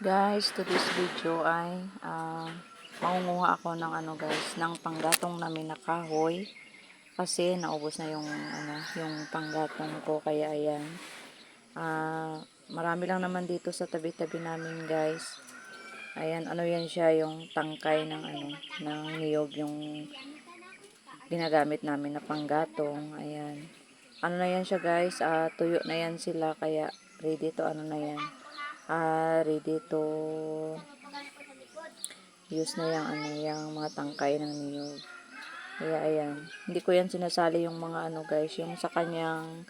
Guys, to this video ay mangunguha ako ng guys, ng panggatong namin na kahoy kasi naubos na yung panggatong ko kaya ayan. Marami lang naman dito sa tabi-tabi namin guys. Ayan, yan siya yung tangkay ng ng niyog yung ginagamit namin na panggatong. Ayan. Na yan siya guys, tuyo na yan sila kaya ready to na yan. Ready to use na yung mga tangkay ng niyog. Kaya ayan, hindi ko yan sinasali yung mga guys, yung sa kanyang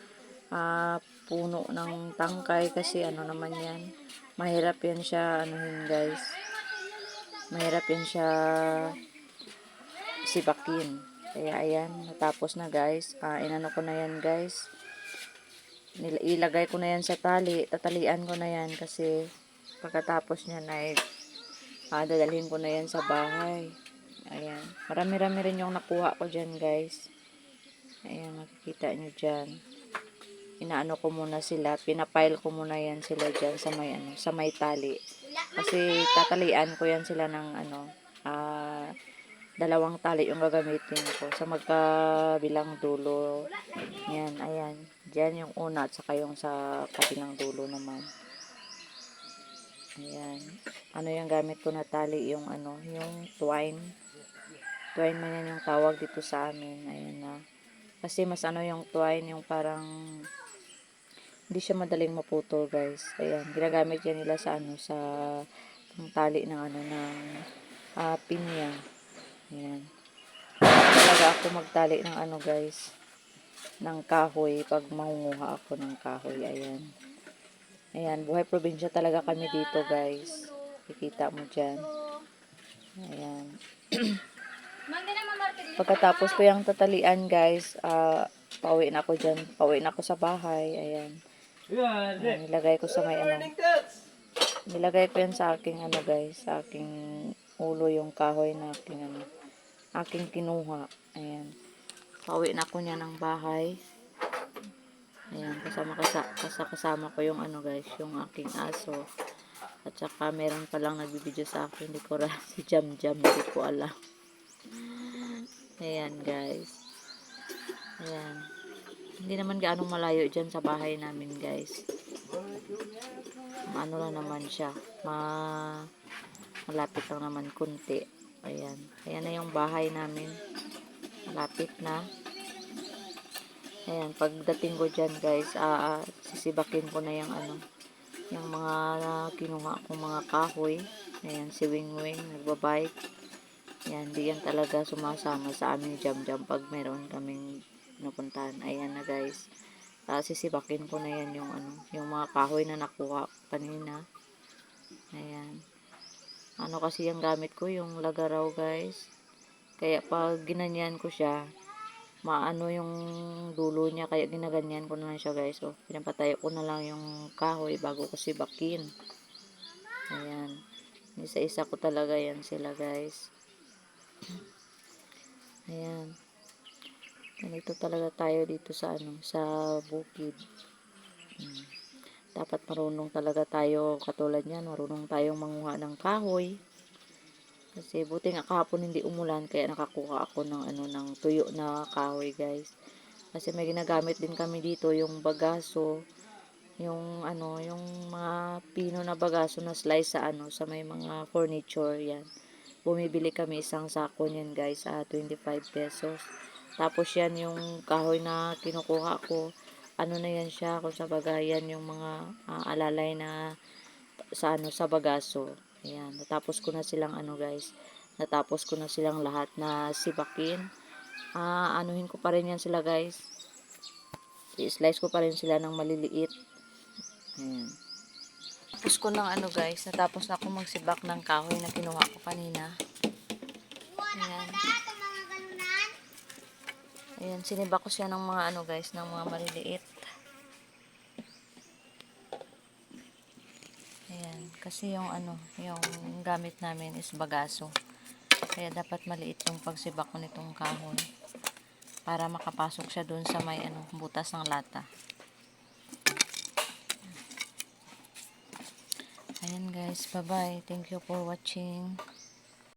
puno ng tangkay kasi naman yan, mahirap yan siya guys, mahirap yan siya sibakin. Kaya ayan, natapos na guys, inano ko na yan guys, ilagay ko na yan sa tali, tatalian ko na yan kasi pagkatapos niya na dadalhin ko na yan sa bahay. Ayan. Marami-rami rin yung nakuha ko dyan guys. Ayan, makikita nyo dyan. Inaano ko muna sila. Pinapile ko muna yan sila dyan sa may, sa may tali. Kasi tatalian ko yan sila ng dalawang tali yung gagamitin ko. Sa magkabilang dulo. Yan, ayan. Dyan yung una at saka yung sa kabilang dulo naman. Ayan. Yung gamit ko na tali, yung yung twine. Twine man yan yung tawag dito sa amin. Ayan na. Kasi mas yung twine, yung parang hindi siya madaling maputol guys. Ayan. Ginagamit yan nila sa sa tali ng ng pinya. Ayan. Talaga ako magtali ng guys, ng kahoy pag mangunguha ako ng kahoy. Ayan. Ayan, buhay probinsya talaga kami dito guys. Kikita mo dyan. Ayan. Pagkatapos ko yung tatalian guys, pauwi na ako dyan. Pauwi na ako sa bahay. Ayan. Nilagay ko sa may nilagay ko yan sa aking guys, sa aking ulo yung kahoy na aking kinuha. Ayan. Pauwi na ako niya ng bahay. Ayan, kasama ko yung guys, yung aking aso. At saka meron palang nagbibideo sa akin, hindi ko si Jam Jam, hindi ko alam. Ayan guys. Ayan. Hindi naman gaano malayo dyan sa bahay namin guys. Lang naman siya. Malapit lang naman kunti. Ayan. Ayan na yung bahay namin. Malapit na. Ayan, pagdating ko dyan guys, sisibakin ko na yung yung mga kinuha kong mga kahoy. Ayan, si Wing Wing, nagbabike. Ayan, di yan talaga sumasama sa aming jam-jam pag meron kaming napuntahan. Ayan na guys. Sisibakin ko na yan yung mga kahoy na nakuha kanina. Ayan. Kasi yung gamit ko, yung lagaraw guys. Kaya pag ginanyan ko siya, maano yung dulo niya, kaya ginaganyan ko na lang siya guys. So, pinapatayo ko na lang yung kahoy bago ko sibakin. Ayan. Isa-isa ko talaga yan sila guys. Ayan. Ganito talaga tayo dito sa sa bukid. Dapat marunong talaga tayo katulad niyan, marunong tayong manguha ng kahoy. Kasi buti nga kahapon hindi umulan kaya nakakuha ako ng ng tuyo na kahoy guys. Kasi may ginagamit din kami dito yung bagaso, yung yung mga pino na bagaso na slice sa sa may mga furniture yan. Bumibili kami isang sako niyan guys, 25 pesos. Tapos yan yung kahoy na kinukuha ko, na yan siya, kung sa bagayan yung mga alalay na sa bagaso. Ayan, natapos ko na silang guys. Natapos ko na silang lahat na sibakin. Anuhin ko pa rin yan sila guys. I-slice ko pa rin sila ng maliliit. Ayan. Tapos ko ng guys, natapos na ako magsibak ng kahoy na kinuha ko kanina. Ayan. Ayan, sinibak ko siya ng mga guys, ng mga maliliit. Ayan, kasi yung yung gamit namin is bagaso. Kaya dapat maliit yung pagsibak ko nitong kahoy para makapasok siya dun sa may butas ng lata. Ayan guys, bye bye. Thank you for watching.